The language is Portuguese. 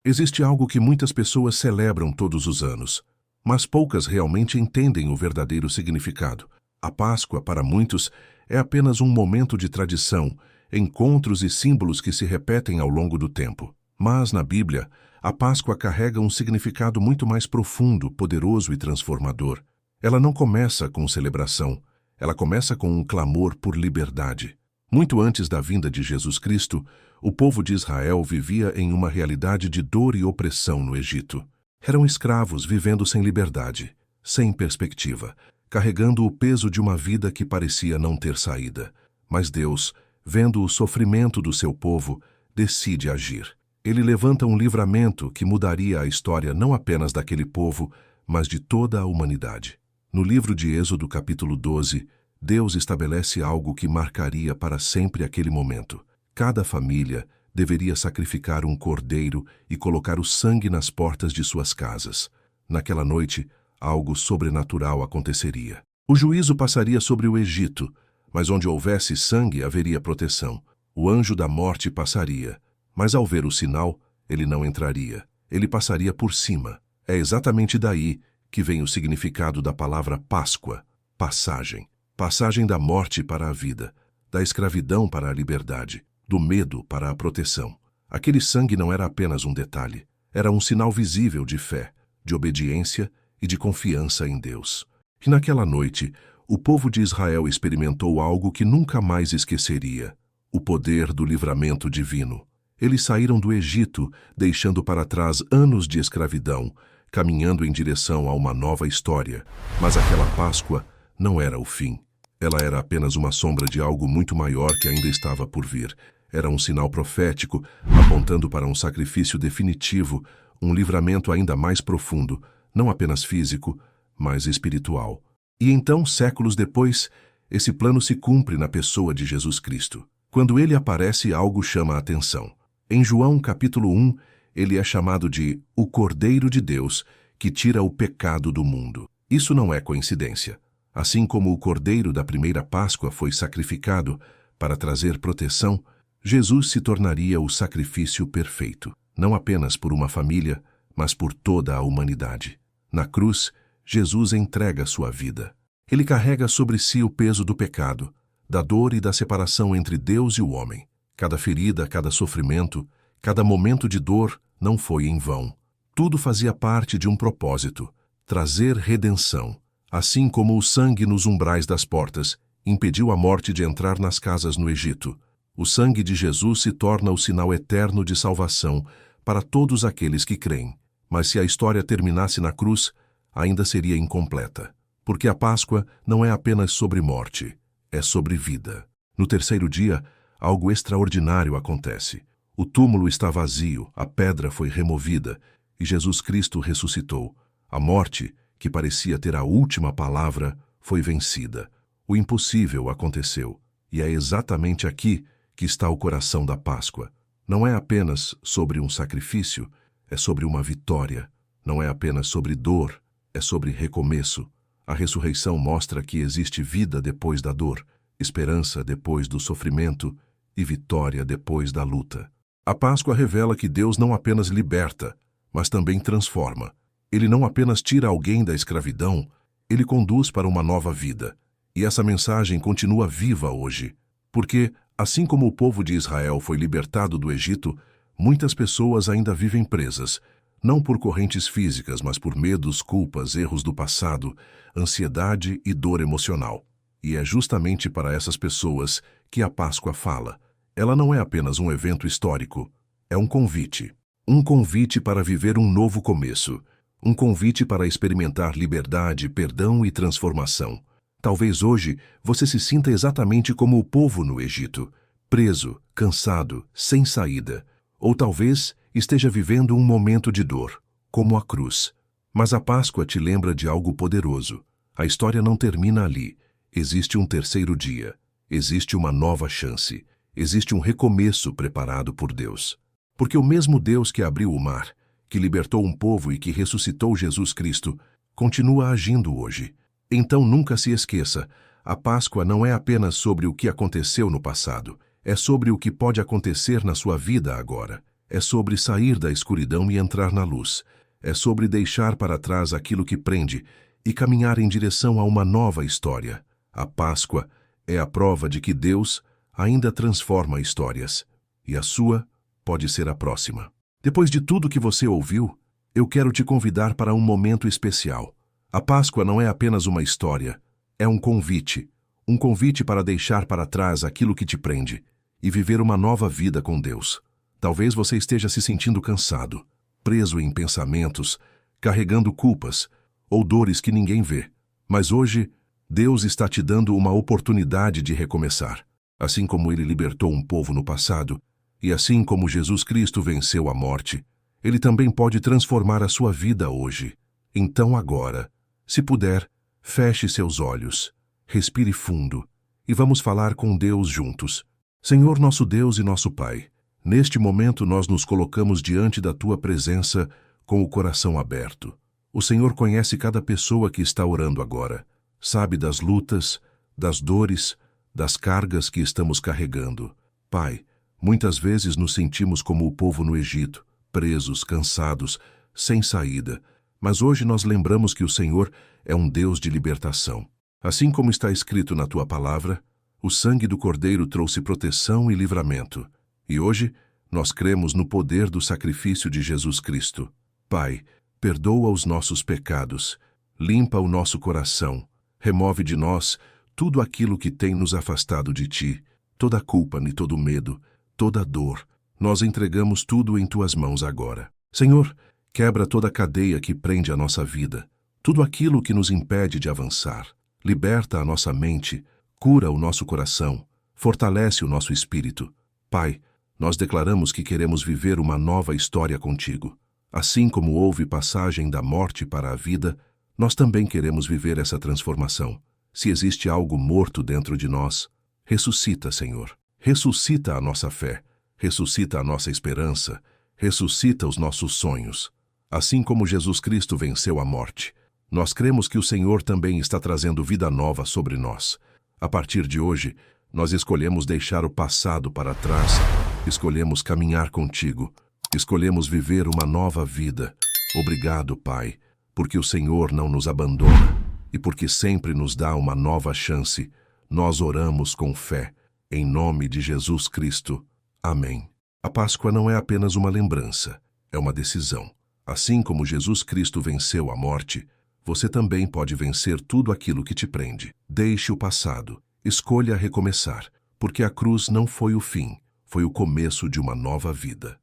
Existe algo que muitas pessoas celebram todos os anos, mas poucas realmente entendem o verdadeiro significado. A Páscoa, para muitos, é apenas um momento de tradição, encontros e símbolos que se repetem ao longo do tempo. Mas, na Bíblia, a Páscoa carrega um significado muito mais profundo, poderoso e transformador. Ela não começa com celebração, ela começa com um clamor por liberdade. Muito antes da vinda de Jesus Cristo, o povo de Israel vivia em uma realidade de dor e opressão no Egito. Eram escravos vivendo sem liberdade, sem perspectiva, carregando o peso de uma vida que parecia não ter saída. Mas Deus, vendo o sofrimento do seu povo, decide agir. Ele levanta um livramento que mudaria a história não apenas daquele povo, mas de toda a humanidade. No livro de Êxodo, capítulo 12, Deus estabelece algo que marcaria para sempre aquele momento. Cada família deveria sacrificar um cordeiro e colocar o sangue nas portas de suas casas. Naquela noite, algo sobrenatural aconteceria. O juízo passaria sobre o Egito, mas onde houvesse sangue haveria proteção. O anjo da morte passaria, mas ao ver o sinal, ele não entraria. Ele passaria por cima. É exatamente daí que vem o significado da palavra Páscoa, passagem. Passagem da morte para a vida, da escravidão para a liberdade, do medo para a proteção. Aquele sangue não era apenas um detalhe, era um sinal visível de fé, de obediência e de confiança em Deus. E naquela noite, o povo de Israel experimentou algo que nunca mais esqueceria: o poder do livramento divino. Eles saíram do Egito, deixando para trás anos de escravidão, caminhando em direção a uma nova história. Mas aquela Páscoa não era o fim. Ela era apenas uma sombra de algo muito maior que ainda estava por vir. Era um sinal profético, apontando para um sacrifício definitivo, um livramento ainda mais profundo, não apenas físico, mas espiritual. E então, séculos depois, esse plano se cumpre na pessoa de Jesus Cristo. Quando ele aparece, algo chama a atenção. Em João capítulo 1, ele é chamado de o Cordeiro de Deus, que tira o pecado do mundo. Isso não é coincidência. Assim como o cordeiro da primeira Páscoa foi sacrificado para trazer proteção, Jesus se tornaria o sacrifício perfeito, não apenas por uma família, mas por toda a humanidade. Na cruz, Jesus entrega sua vida. Ele carrega sobre si o peso do pecado, da dor e da separação entre Deus e o homem. Cada ferida, cada sofrimento, cada momento de dor não foi em vão. Tudo fazia parte de um propósito: trazer redenção. Assim como o sangue nos umbrais das portas impediu a morte de entrar nas casas no Egito, o sangue de Jesus se torna o sinal eterno de salvação para todos aqueles que creem. Mas se a história terminasse na cruz, ainda seria incompleta, porque a Páscoa não é apenas sobre morte, é sobre vida. No terceiro dia, algo extraordinário acontece. O túmulo está vazio, a pedra foi removida e Jesus Cristo ressuscitou. A morte, que parecia ter a última palavra, foi vencida. O impossível aconteceu, e é exatamente aqui que está o coração da Páscoa. Não é apenas sobre um sacrifício, é sobre uma vitória. Não é apenas sobre dor, é sobre recomeço. A ressurreição mostra que existe vida depois da dor, esperança depois do sofrimento e vitória depois da luta. A Páscoa revela que Deus não apenas liberta, mas também transforma. Ele não apenas tira alguém da escravidão, ele conduz para uma nova vida. E essa mensagem continua viva hoje, porque, assim como o povo de Israel foi libertado do Egito, muitas pessoas ainda vivem presas, não por correntes físicas, mas por medos, culpas, erros do passado, ansiedade e dor emocional. E é justamente para essas pessoas que a Páscoa fala. Ela não é apenas um evento histórico, é um convite. Um convite para viver um novo começo. Um convite para experimentar liberdade, perdão e transformação. Talvez hoje você se sinta exatamente como o povo no Egito, preso, cansado, sem saída. Ou talvez esteja vivendo um momento de dor, como a cruz. Mas a Páscoa te lembra de algo poderoso. A história não termina ali. Existe um terceiro dia. Existe uma nova chance. Existe um recomeço preparado por Deus. Porque o mesmo Deus que abriu o mar, que libertou um povo e que ressuscitou Jesus Cristo, continua agindo hoje. Então nunca se esqueça, a Páscoa não é apenas sobre o que aconteceu no passado, é sobre o que pode acontecer na sua vida agora. É sobre sair da escuridão e entrar na luz. É sobre deixar para trás aquilo que prende e caminhar em direção a uma nova história. A Páscoa é a prova de que Deus ainda transforma histórias, e a sua pode ser a próxima. Depois de tudo que você ouviu, eu quero te convidar para um momento especial. A Páscoa não é apenas uma história, é um convite para deixar para trás aquilo que te prende e viver uma nova vida com Deus. Talvez você esteja se sentindo cansado, preso em pensamentos, carregando culpas ou dores que ninguém vê. Mas hoje, Deus está te dando uma oportunidade de recomeçar. Assim como Ele libertou um povo no passado, e assim como Jesus Cristo venceu a morte, Ele também pode transformar a sua vida hoje. Então agora, se puder, feche seus olhos, respire fundo e vamos falar com Deus juntos. Senhor nosso Deus e nosso Pai, neste momento nós nos colocamos diante da Tua presença com o coração aberto. O Senhor conhece cada pessoa que está orando agora, sabe das lutas, das dores, das cargas que estamos carregando. Pai, muitas vezes nos sentimos como o povo no Egito, presos, cansados, sem saída, mas hoje nós lembramos que o Senhor é um Deus de libertação. Assim como está escrito na Tua palavra, o sangue do Cordeiro trouxe proteção e livramento. E hoje, nós cremos no poder do sacrifício de Jesus Cristo. Pai, perdoa os nossos pecados, limpa o nosso coração, remove de nós tudo aquilo que tem nos afastado de Ti, toda a culpa e todo o medo, toda a dor. Nós entregamos tudo em Tuas mãos agora. Senhor, quebra toda a cadeia que prende a nossa vida, tudo aquilo que nos impede de avançar. Liberta a nossa mente, cura o nosso coração, fortalece o nosso espírito. Pai, nós declaramos que queremos viver uma nova história contigo. Assim como houve passagem da morte para a vida, nós também queremos viver essa transformação. Se existe algo morto dentro de nós, ressuscita, Senhor. Ressuscita a nossa fé, ressuscita a nossa esperança, ressuscita os nossos sonhos. Assim como Jesus Cristo venceu a morte, nós cremos que o Senhor também está trazendo vida nova sobre nós. A partir de hoje, nós escolhemos deixar o passado para trás, escolhemos caminhar contigo, escolhemos viver uma nova vida. Obrigado, Pai, porque o Senhor não nos abandona e porque sempre nos dá uma nova chance. Nós oramos com fé, em nome de Jesus Cristo. Amém. A Páscoa não é apenas uma lembrança, é uma decisão. Assim como Jesus Cristo venceu a morte, você também pode vencer tudo aquilo que te prende. Deixe o passado, escolha recomeçar, porque a cruz não foi o fim, foi o começo de uma nova vida.